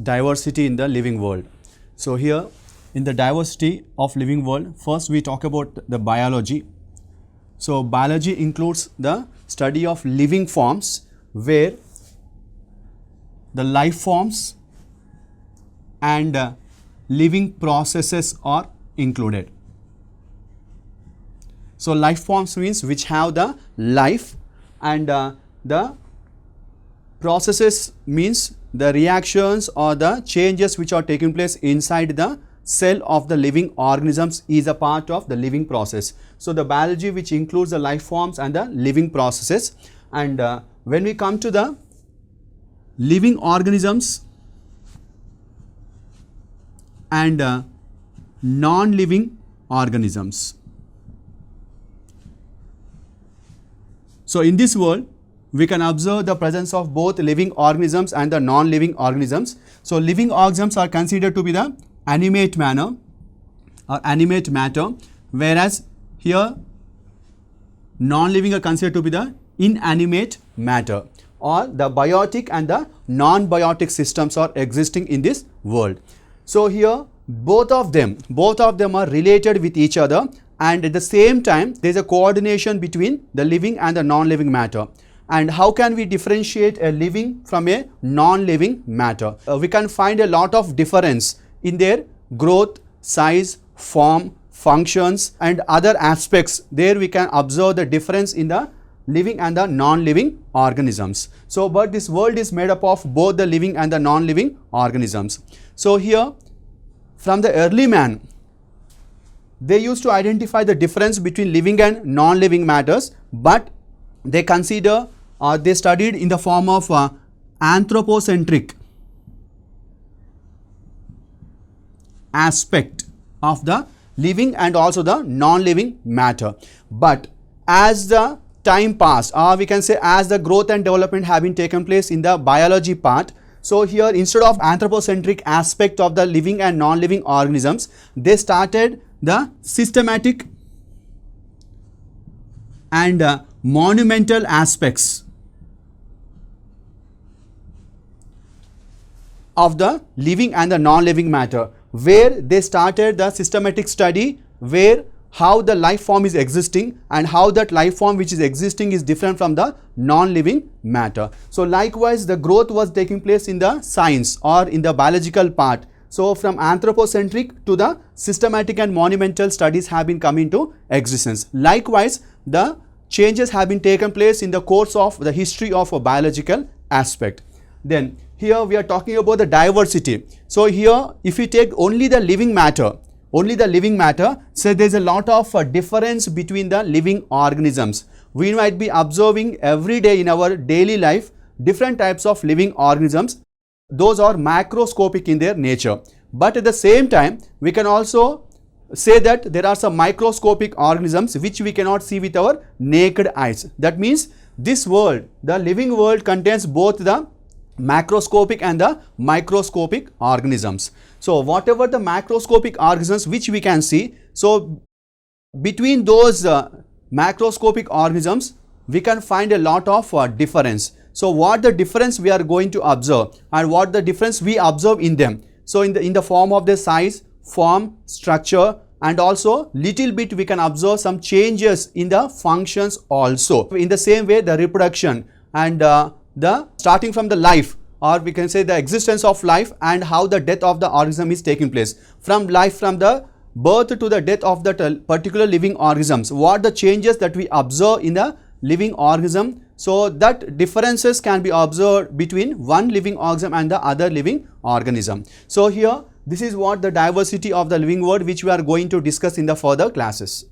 diversity in the living world. So here in the diversity of living world, first we talk about the biology. So biology includes the study of living forms where the life forms and living processes are included. So life forms means which have the life, and the processes means the reactions or the changes which are taking place inside the cell of the living organisms is a part of the living process. So the biology which includes the life forms and the living processes. And when we come to the living organisms and non-living organisms. So in this world, we can observe the presence of both living organisms and the non-living organisms. So living organisms are considered to be the animate manner or animate matter, whereas here non-living are considered to be the inanimate matter, or the biotic and the non-biotic systems are existing in this world. So here both of them are related with each other, and at the same time there is a coordination between the living and the non-living matter. And how can we differentiate a living from a non-living matter? We can find a lot of difference in their growth, size, form, functions and other aspects. There we can observe the difference in the living and the non-living organisms. So but this world is made up of both the living and the non-living organisms. So here from the early man, they used to identify the difference between living and non-living matters, but they consider or they studied in the form of anthropocentric aspect of the living and also the non-living matter. But as the time passed, or we can say as the growth and development have been taken place in the biology part, so here instead of anthropocentric aspect of the living and non-living organisms, they started the systematic and monumental aspects of the living and the non-living matter, where they started the systematic study where how the life form is existing and how that life form which is existing is different from the non-living matter. So likewise the growth was taking place in the science or in the biological part. So from anthropocentric to the systematic and monumental studies have been come into existence. Likewise the changes have been taken place in the course of the history of a biological aspect. Then here we are talking about the diversity. So here if we take only the living matter, so there is a lot of difference between the living organisms. We might be observing every day in our daily life different types of living organisms. Those are macroscopic in their nature, but at the same time we can also say that there are some microscopic organisms which we cannot see with our naked eyes. That means this world, the living world, contains both the macroscopic and the microscopic organisms. So whatever the macroscopic organisms which we can see, so between those macroscopic organisms we can find a lot of difference. So what the difference we are going to observe and what the difference we observe in them. So in the form of the size, form, structure, and also little bit we can observe some changes in the functions also. In the same way the reproduction and the starting from the life, or we can say the existence of life and how the death of the organism is taking place. From life, from the birth to the death of that particular living organisms, what the changes that we observe in the living organism. So that differences can be observed between one living organism and the other living organism. So here this is what the diversity of the living world which we are going to discuss in the further classes.